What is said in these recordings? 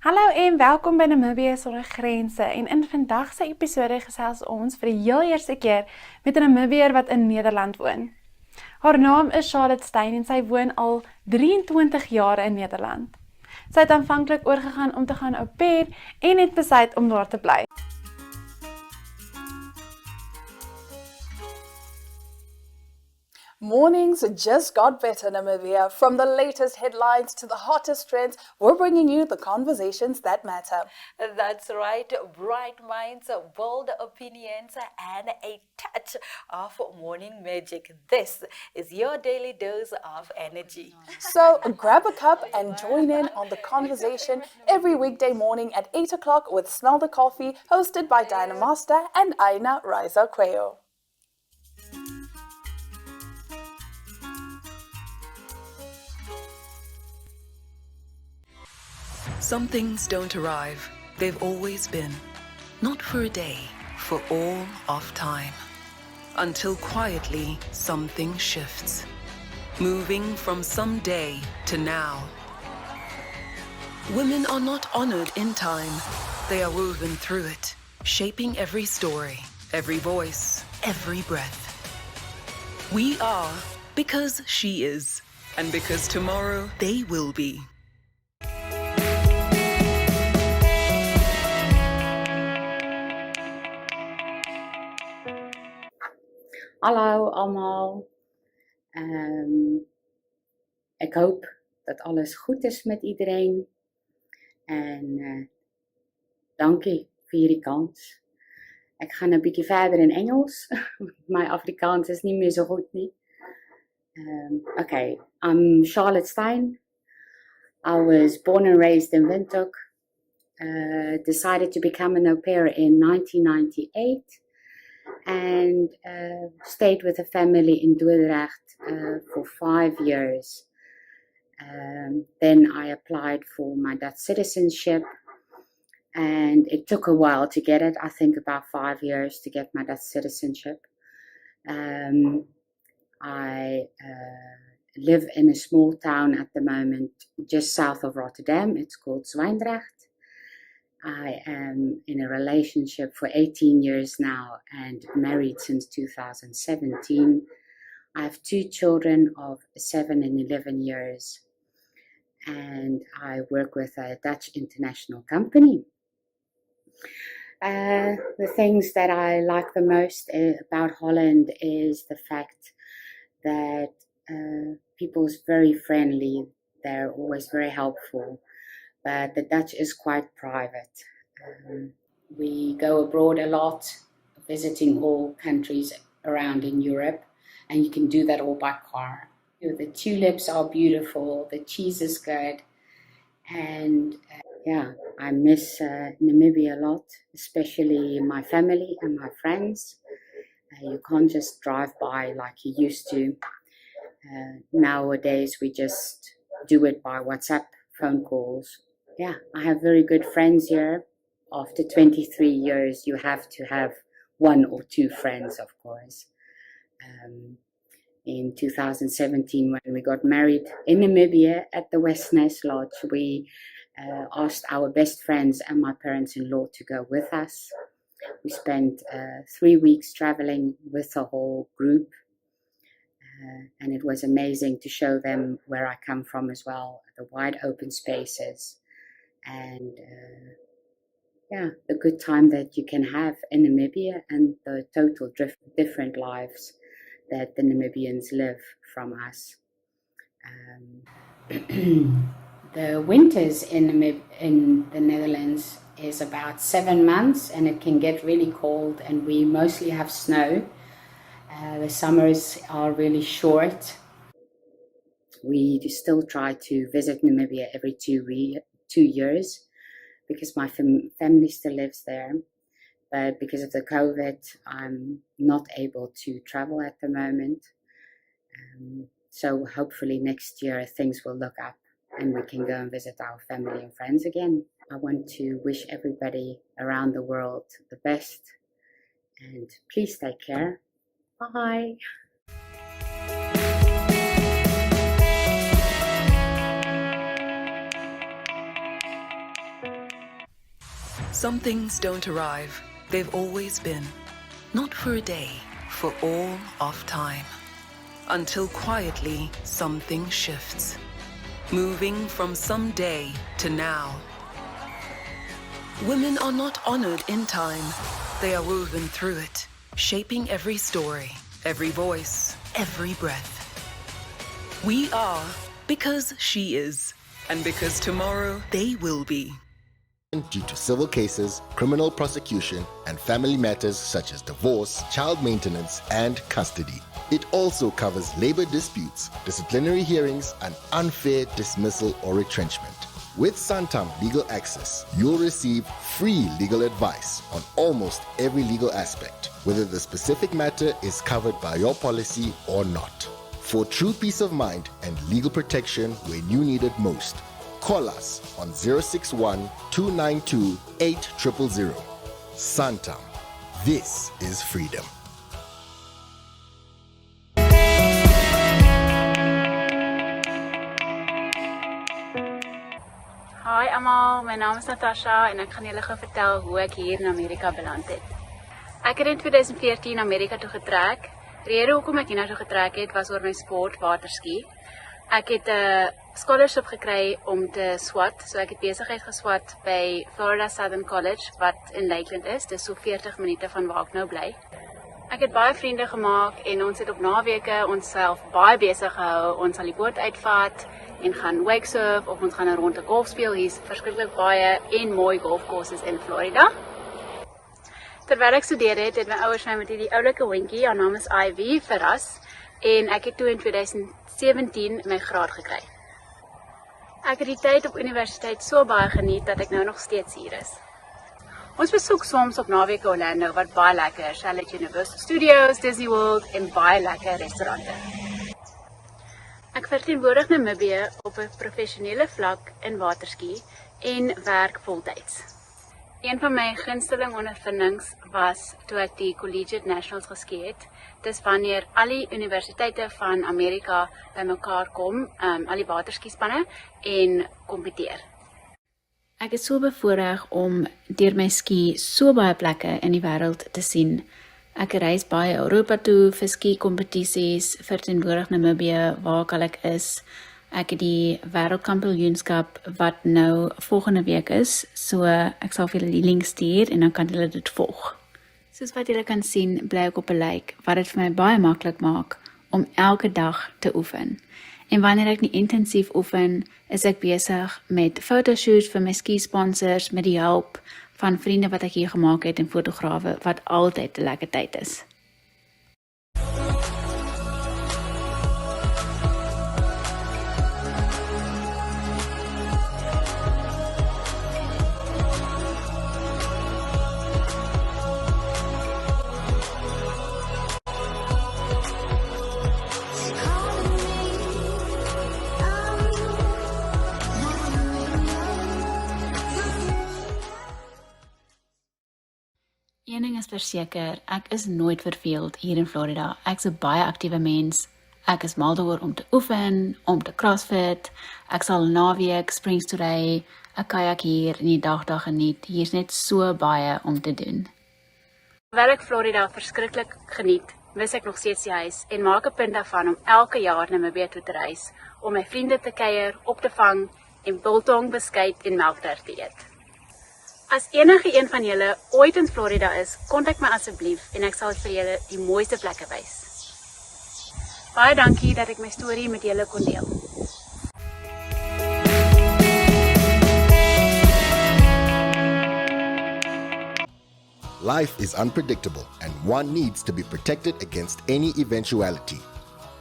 Hallo en welkom by Namibië sonder grense. En in vandag se episode gesels ons vir die heel eerste keer met 'n Namibiër wat in Nederland woon. Haar naam is Charlotte Stein en sy woon al 23 jaar in Nederland. Sy het aanvanklik oorgegaan om te gaan au pair en het besluit om daar te bly. Mornings just got better, Namibia. From the latest headlines to the hottest trends, we're bringing you the conversations that matter. That's right. Bright minds, bold opinions, and a touch of morning magic. This is your daily dose of energy. So grab a cup and join in on the conversation every weekday morning at 8 o'clock with Smell the Coffee, hosted by Diana Master and Aina Raisa Quayo. Some things don't arrive. They've always been. Not for a day, for all of time. Until quietly something shifts. Moving from someday to now. Women are not honored in time. They are woven through it, shaping every story, every voice, every breath. We are because she is, and because tomorrow they will be. Hallo allemaal. Ik hoop dat alles goed is met iedereen. En dankie vir hierdie kans. Ek gaan 'n bietjie verder in Engels. My Afrikaans is nie meer so goed nie. Okay, I'm Charlotte Stein. I was born and raised in Windhoek. Decided to become an au pair in 1998. And stayed with a family in Dordrecht for 5 years. Then I applied for my Dutch citizenship, and it took a while to get it. I think about 5 years to get my Dutch citizenship. I live in a small town at the moment just south of Rotterdam. It's called Zwijndrecht. I am in a relationship for 18 years now and married since 2017. I have 2 children of 7 and 11 years, and I work with a Dutch international company. The things that I like the most about Holland is the fact that people's very friendly. They're always very helpful. But the Dutch is quite private. We go abroad a lot, visiting all countries around in Europe, and you can do that all by car. The tulips are beautiful, the cheese is good, and I miss Namibia a lot, especially my family and my friends. You can't just drive by like you used to. Nowadays we just do it by WhatsApp phone calls. Yeah, I have very good friends here. After 23 years, you have to have 1 or 2 friends, of course. In 2017, when we got married in Namibia at the Westness Lodge, we asked our best friends and my parents-in-law to go with us. We spent 3 weeks traveling with the whole group. And it was amazing to show them where I come from as well, the wide open spaces. And the good time that you can have in Namibia and the total different lives that the Namibians live from us. The winters in the Netherlands is about 7 months, and it can get really cold, and we mostly have snow. The summers are really short. We still try to visit Namibia every 2 years because my family still lives there. But because of the COVID, I'm not able to travel at the moment. So hopefully next year things will look up and we can go and visit our family and friends again. I want to wish everybody around the world the best, and please take care. Bye. Some things don't arrive, they've always been. Not for a day, for all of time. Until quietly something shifts. Moving from someday to now. Women are not honored in time. They are woven through it, shaping every story, every voice, every breath. We are because she is, and because tomorrow they will be. Due to civil cases, criminal prosecution, and family matters such as divorce, child maintenance, and custody. It also covers labor disputes, disciplinary hearings, and unfair dismissal or retrenchment. With Santam Legal Access, you'll receive free legal advice on almost every legal aspect, whether the specific matter is covered by your policy or not. For true peace of mind and legal protection when you need it most, call us on 061 292 8000. Santam. This is freedom. Hi almal, my naam is Natasha en ek gaan julle gou vertel hoe ek hier in Amerika beland het. Ek het in 2014 Amerika toe getrek. Die rede hoekom ek hiernatoe getrek het was oor my sport waterski. Ek het 'n scholarship gekry om te swat, so ek het besigheid geswat by Florida Southern College wat in Lakeland is. Dis so 40 minute van waar ek nou bly. Ek het baie vriende gemaak en ons het op naweke onsself baie besig gehou. Ons sal die boot uitvat en gaan wake surf of ons gaan 'n ronde golf speel. Hier's verskriklik baie en mooi golfcourses in Florida. Terwyl ek studeer het my ouers my met hierdie oulike hondjie, haar naam is Ivy, verras en ek het toe in 2017 my graad gekry. Ek het die tyd op universiteit so baie geniet dat ek nou nog steeds hier is. Ons besoek soms op naweke Orlando wat baie lekker, Charlotte Universal Studios, Disney World en baie lekker restaurante. Ek verteenwoordig Namibië op 'n professionele vlak in waterski en werk voltyds. Een van my gunsteling ondervindings was toe ek die Collegiate Nationals geski het. Dis wanneer al die universiteite van Amerika bymekaar kom, al die waterskispanne en kompeteer. Ek is so bevoorreg om deur my ski so baie plekke in die wêreld te sien. Ek reis baie Europa toe vir ski kompetisies, verteenwoordig Namibië waar ek is. Ek het die wêreldkampioenskap wat nou volgende week is, so ek sal vir julle die link stuur en dan kan julle dit volg. Soos wat julle kan sien, bly ek op 'n lake wat dit vir my baie maklik maak om elke dag te oefen. En wanneer ek nie intensief oefen, is ek besig met fotoshoots vir my ski-sponsors met die hulp van vriende wat ek hier gemaak het en fotograwe wat altyd 'n lekker tyd is. Een ding is verseker, ek is nooit verveeld hier in Florida. Ek's 'n baie aktiewe mens. Ek is mal daaroor om te oefen, om te crossfit. Ek sal naweek springs toe ry, 'n kajak hier en die dag geniet. Hier's net so baie om te doen. Terwyl ek Florida verskriklik geniet, mis ek nog steeds die huis en maak 'n punt daarvan om elke jaar na Namibië toe te reis, om my vriende te kuier, op te vang en biltong, beskuit en melkterg te eet. As enige een van julle ooit in Florida is, kontak my asseblief en ek sal vir julle die mooiste plekke wys. Baie dankie dat ek my storie met julle kon deel. Life is unpredictable and one needs to be protected against any eventuality.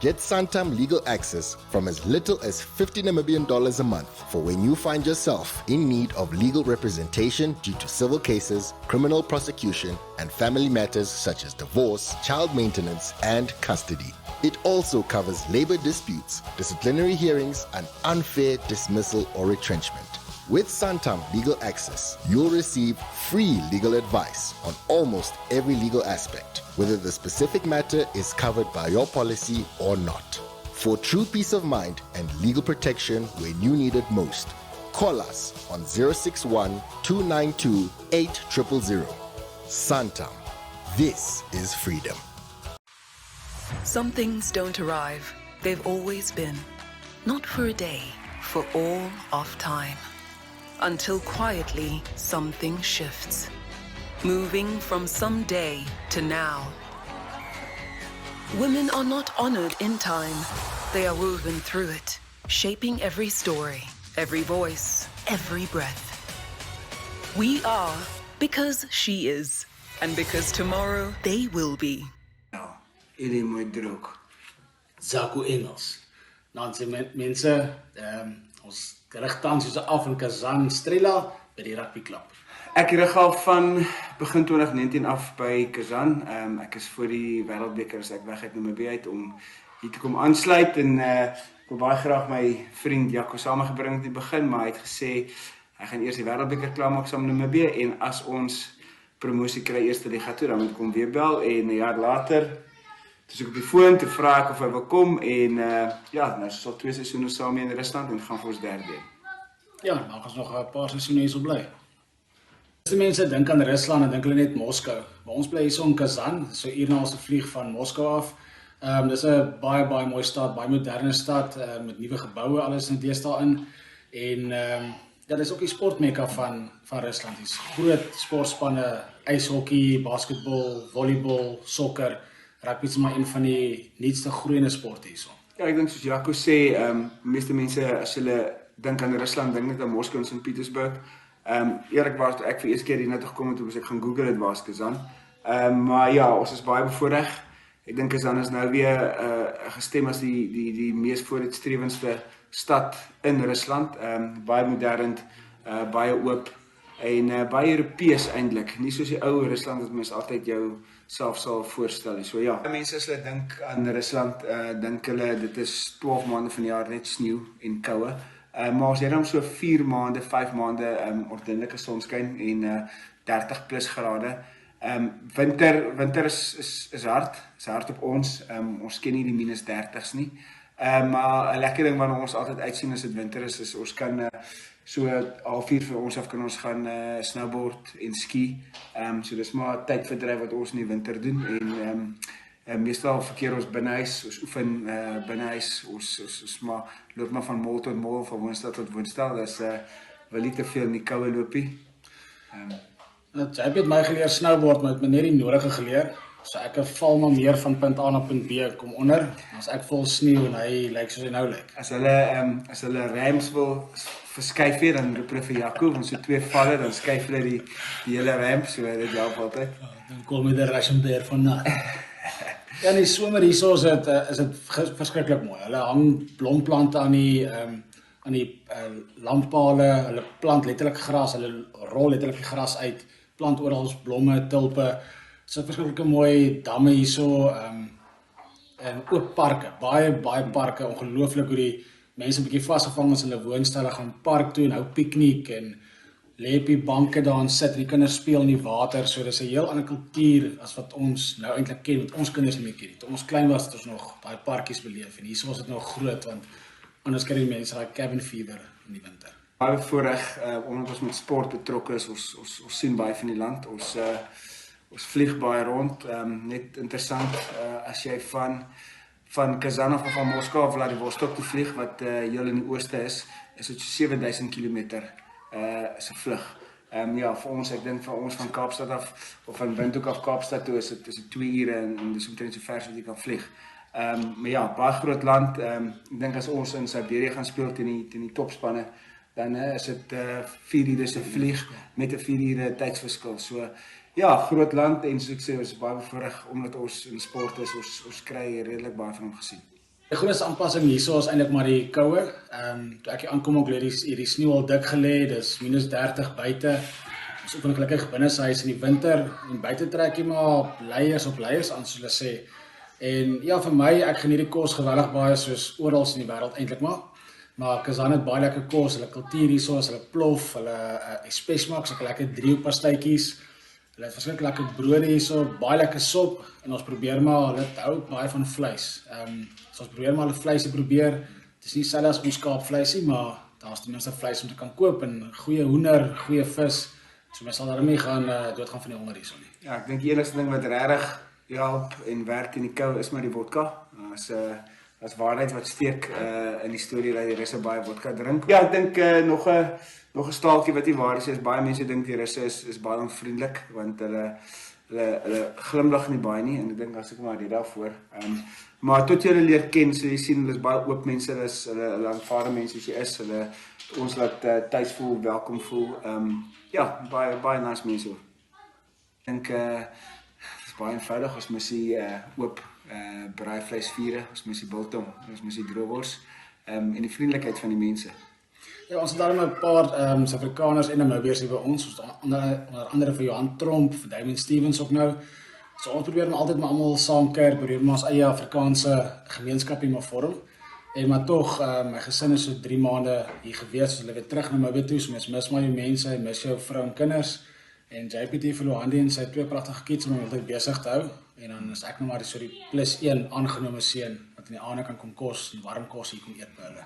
Get Santam Legal Access from as little as $50 Namibian a month for when you find yourself in need of legal representation due to civil cases, criminal prosecution, and family matters such as divorce, child maintenance, and custody. It also covers labor disputes, disciplinary hearings, and unfair dismissal or retrenchment. With Santam Legal Access, you'll receive free legal advice on almost every legal aspect, whether the specific matter is covered by your policy or not. For true peace of mind and legal protection when you need it most, Call us on 061 292 8000. Santam. This is freedom. Some things don't arrive, they've always been. Not for a day, for all of time. Until quietly something shifts. Moving from someday to now. Women are not honored in time. They are woven through it, shaping every story, every voice, every breath. We are because she is, and because tomorrow they will be. Hierdie mooi droog. Zaku Engels. Dan sê mense, ons rig tans soos af in Kazan Strela by die rugbyklub. Ek rig al van begin 2019 af by Kazan. Ek is voor die wêreldbeker as ek weg uit Namibië uit om hier te kom aansluit en ek wil baie graag my vriend Jaco saamgebring het in die begin, maar hy het gesê hy gaan eers die wêreldbeker klaarmaak saam met Namibië en as ons promosie kry eerste liga toe, dan moet ek hom weer bel en 'n jaar later dus ek op die foon te vra ek of hy wil kom en ja, nou is al 2 seisoene saam in Rusland en gaan vir ons derde. Ja, dan gaan ons nog 'n paar seisoene hier so bly. As mense dink aan Rusland, dan dink hulle net Moskou. Maar ons bly hier so in Kazan, so uur se vlieg van Moskou af. Dis 'n baie mooi stad, baie moderne stad met nuwe geboue, alles in deesdae in. En ja, dis ook die sportmekka van Rusland. Dis groot sportspanne, ijshokkie, basketbal, volleybal, sokker. Rugby is maar een van die nuutste groeiende sporte hierso. Ja, ek dink soos Jaco sê, meeste mense as hulle dink aan Rusland, dink net aan Moskou en St. Petersburg. Eerlikwaar toe ek vir eerste keer hier na toe gekom het, toe ek gaan Google het waar is Kazan. Maar ja, ons is baie bevoordeel. Ek dink Kazan is nou weer gestem as die mees vooruitstrewendste stad in Rusland. Baie modern, baie oop en baie Europees eintlik. Nie soos die ou Rusland wat mens altyd jou self sal voorstel. So ja, mense as hulle dink aan Rusland, dink hulle dit is 12 maande van die jaar net sneeu en koue. Maar as jy dan so 4 maande, 5 maande ordentlike sonskyn en 30 plus grade. Winter is hard op ons. Ons ken nie die minus 30's nie. Maar 'n lekker ding wat ons altyd uitsien as dit winter is ons kan so 4 vir ons af kan ons gaan snowboard en ski. So dis maar tydverdryf wat ons in die winter doen en meestal verkeer ons binnehuis, ons oefen binnehuis, ons maar loop maar van mall tot mall, van woonstel tot woonstel, dus wil nie te veel in die koue loopie. Jy het my geleer snowboard, maar het my net die nodige geleer, so ek val maar meer van punt A na punt B, kom onder, as ek vol sneeuw en hy lyk soos hy nou lyk. As hulle rams wil verskuif hier, dan roep hulle vir Jaco, want so 2 valle, dan skuif hulle die hele ramp, so dit help altyd. Dan kom jy die Russian bear van na. Ja, in die somer hierso is dit verskriklik mooi. Hulle hang blomplante aan die lamppale, hulle plant letterlik gras, hulle rol letterlik die gras uit, plant oral blomme, tulpe. So verskriklike mooi damme hierso en ook parke, baie parke, ongelooflik hoe die mense 'n bietjie vasgevang is in hulle woonstelle gaan park toe en hou piknik en lê op die banke daar en sit en die kinders speel in die water, so dis 'n heel ander kultuur as wat ons nou eintlik ken, met ons kinders nie meer ken nie. Toe ons klein was, het ons nog daai parkies beleef en hierso was dit nog groot, want anders kry die mense daai cabin fever in die winter. Baie voorreg, omdat ons met sport betrokke is, ons sien baie van die land, ons vlieg baie rond, net interessant, as jy van Kazan of van Moskou of Vladivostok te vlieg, wat heel in die ooste is dit so 7000 kilometer is 'n vlug. Ja, vir ons, ek dink vir ons van Kaapstad af, of van Windhoek af Kaapstad toe, is dit 2 ure en dis omtrent so ver as wat jy kan vlieg. Maar ja, baie groot land, ek dink as ons in Siberië gaan speel teen die topspanne, dan is dit 4 ure se vlieg met 'n 4 ure tydsverskil. So ja, groot land en soos ek sê, ons is baie bevoorreg omdat ons in sport is, ons kry redelik baie van hom gesien. Die grootste aanpassing hierso is eintlik maar die koue. Toe ek hier aankom ook hierdie sneeu al dik gelê, dis minus 30 buite. Ons oefen gelukkig binne sy huis in die winter en buite trek jy maar leiers op leiers aan, soos hulle sê. En ja, vir my, ek geniet die kos geweldig baie soos oral in die wêreld eintlik maar Kazan het baie lekker kos, hulle kultuur hierso, hulle plof, hulle spesmaak, so lekker driehoekpastytjies. Hulle het verskriklik lekker brode hierso, baie lekker sop en ons probeer maar, hulle hou baie van vleis. So ons probeer maar hulle vleisie probeer. Dit is nie selfs as ons skaapvleisie, maar daar's ten minste vleis om te kan koop en goeie hoender, goeie vis. So mens sal daarmee gaan doodgaan van die honger hierso nie. Ja, ek dink die enigste ding wat regtig help en werk in die kou is maar die vodka. As waarheid wat steek in die storie dat die Russe baie vodka drink. Ja, ek dink nog 'n staaltjie wat nie waar is baie mense dink die Russe is baie onvriendelik want hulle glimlag nie baie nie en ek dink as ek maar dit daarvoor. Maar tot jy hulle leer ken, so jy sien hulle is baie oop mense, hulle aanvaar mense as jy is, hulle ons laat tuis voel, welkom voel. Ja, baie nice mense. Ek dink dit is baie eenvoudig, ons moet die oop braaivleisvure, ons moet die biltong, ons moet die droewors en die vriendelikheid van die mense. Ja, ons het daarom 'n paar Suid-Afrikaners en Namibiërs hier by ons, onder andere vir Johan Tromp, vir Damien Stevens ook nou. So ons probeer maar altyd maar almal saam kuier, probeer maar ons eie Afrikaanse gemeenskap hier maar vorm. En maar tog, my gesin is so 3 maande hier gewees, so hulle weer terug na Namibië toe, so mens mis maar die mense, jy mis jou vrou en kinders. En JPT vir Lohandi en sy 2 pragtige kids om altyd besig te hou. En dan is ek nou maar so die +1 aangenome seun wat in die aande kan kom kos en warm kos hier kom eet by hulle.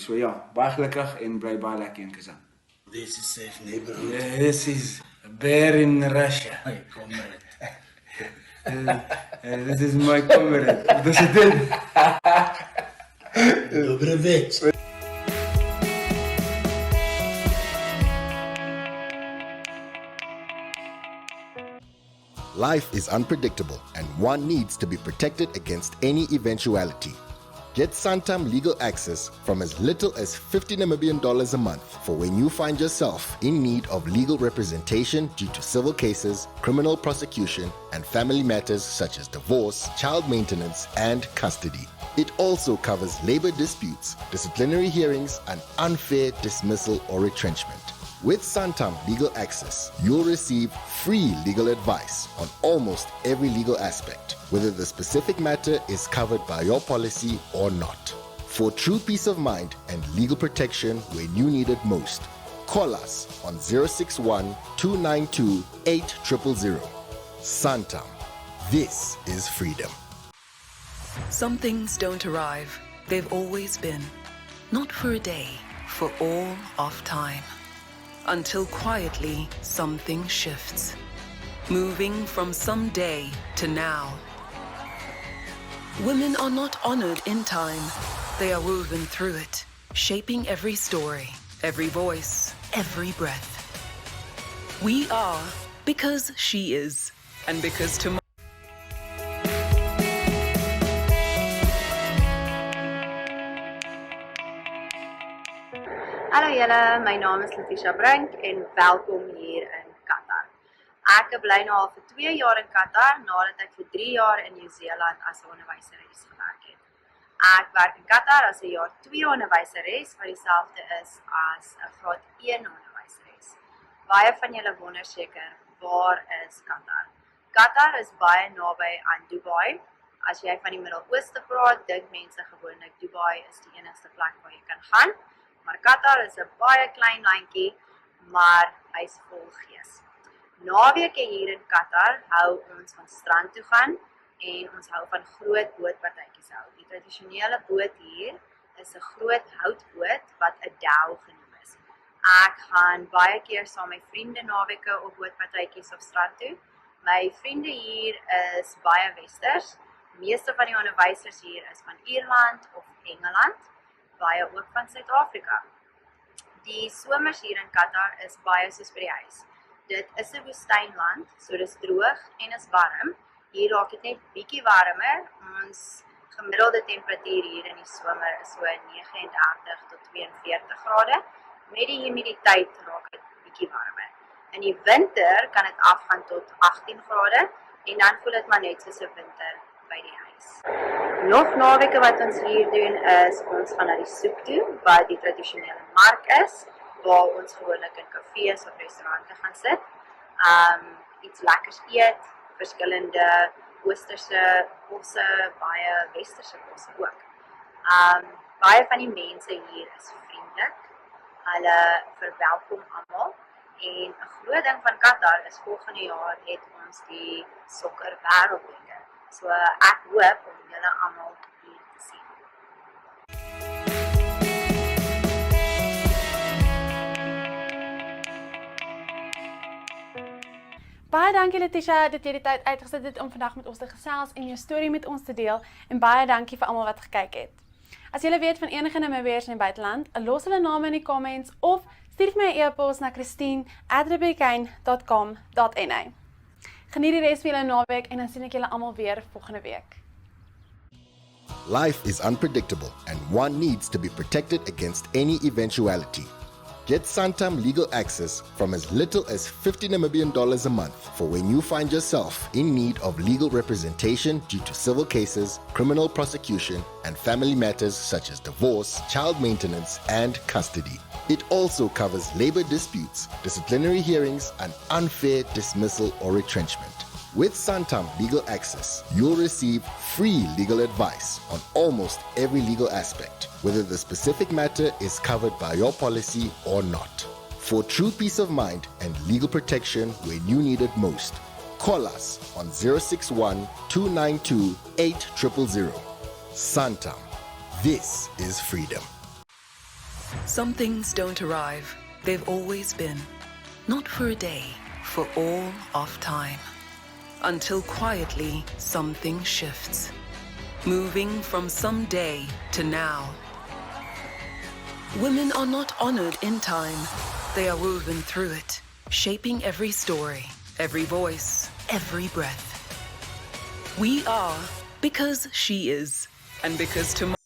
So ja, baie gelukkig en bly baie lekker in Kazan. This is safe neighborhood. This is a bear in Russia. Hey, comrade. This is my comrade. This is it. Dobrovic. Life is unpredictable and one needs to be protected against any eventuality. Get Santam legal access from as little as $50 Namibian a month for when you find yourself in need of legal representation due to civil cases, criminal prosecution, and family matters such as divorce, child maintenance, and custody. It also covers labor disputes, disciplinary hearings, and unfair dismissal or retrenchment. With Santam Legal Access, you'll receive free legal advice on almost every legal aspect, whether the specific matter is covered by your policy or not. For true peace of mind and legal protection when you need it most, call us on 061 292 8000. Santam. This is freedom. Some things don't arrive. They've always been. Not for a day, for all of time. Until quietly something shifts. Moving from someday to now. Women are not honored in time. They are woven through it, shaping every story, every voice, every breath. We are because she is, and because tomorrow. Hallo julle, my naam is Letitia Brink en welkom hier in Qatar. Ek bly nou al vir 2 jaar in Qatar nadat ek vir 3 jaar in Nieu-Seeland as 'n onderwyseres gewerk het. Ek werk in Qatar as 'n jaar 2 onderwyseres wat dieselfde is as 'n graad 1 onderwyseres. Baie van julle wonder seker, waar is Qatar? Qatar is baie naby aan Dubai. As jy van die Midde-Ooste praat, dink mense gewoonlik Dubai is die enigste plek waar jy kan gaan. Maar Qatar is 'n baie klein landjie, maar hy's vol gees. Naweke hier in Qatar hou ons van strand toe gaan en ons hou van groot bootpartytjies hou. Die tradisionele boot hier is 'n groot houtboot wat 'n dhow genoem is. Ek gaan baie keer saam met my vriende naweke op bootpartytjies op strand toe. My vriende hier is baie westers. Meeste van die onderwysers hier is van Ierland of Engeland. Baie ook van Suid-Afrika. Die somers hier in Qatar is baie soos by die huis. Dit is 'n woestynland, so dis droog en is warm. Hier raak dit net bietjie warmer. Ons gemiddelde temperatuur hier in die somer is so 39 tot 42 grade. Met die humiditeit raak dit bietjie warmer. In die winter kan dit afgaan tot 18 grade en dan voel dit maar net soos 'n winter by die huis. Nog naweke wat ons hier doen is ons gaan na die soek toe, wat die tradisionele mark is, waar ons gewoonlik in kafees of restaurante gaan sit. Iets lekkers eet, verskillende oosterse kosse, baie westerse kosse ook. Baie van die mense hier is vriendelik. Hulle verwelkom almal. En 'n groot ding van Qatar is volgende jaar het ons die sokker wêreldbeker. So ek hoop om julle almal hier te sien. Baie dankie Letitia dat jy die tyd uitgesit het om vandag met ons te gesels en jou storie met ons te deel en baie dankie vir almal wat gekyk het. As julle weet van enige Namibiërs in die buiteland, los hulle name in die comments of stuur my 'n e-pos na christine@rebeccain.com.na. Geniet die res van julle naweek en dan sien ek julle almal weer volgende week. Life is unpredictable and one needs to be protected against any eventuality. Get Santam legal access from as little as $50 Namibian a month for when you find yourself in need of legal representation due to civil cases, criminal prosecution, and family matters such as divorce, child maintenance, and custody. It also covers labor disputes, disciplinary hearings, and unfair dismissal or retrenchment. With Santam Legal Access, you'll receive free legal advice on almost every legal aspect, whether the specific matter is covered by your policy or not. For true peace of mind and legal protection when you need it most, call us on 061 292 8000. Santam. This is freedom. Some things don't arrive. They've always been. Not for a day, for all of time. Until quietly something shifts. Moving from someday to now. Women are not honored in time. They are woven through it, shaping every story, every voice, every breath. We are because she is, and because tomorrow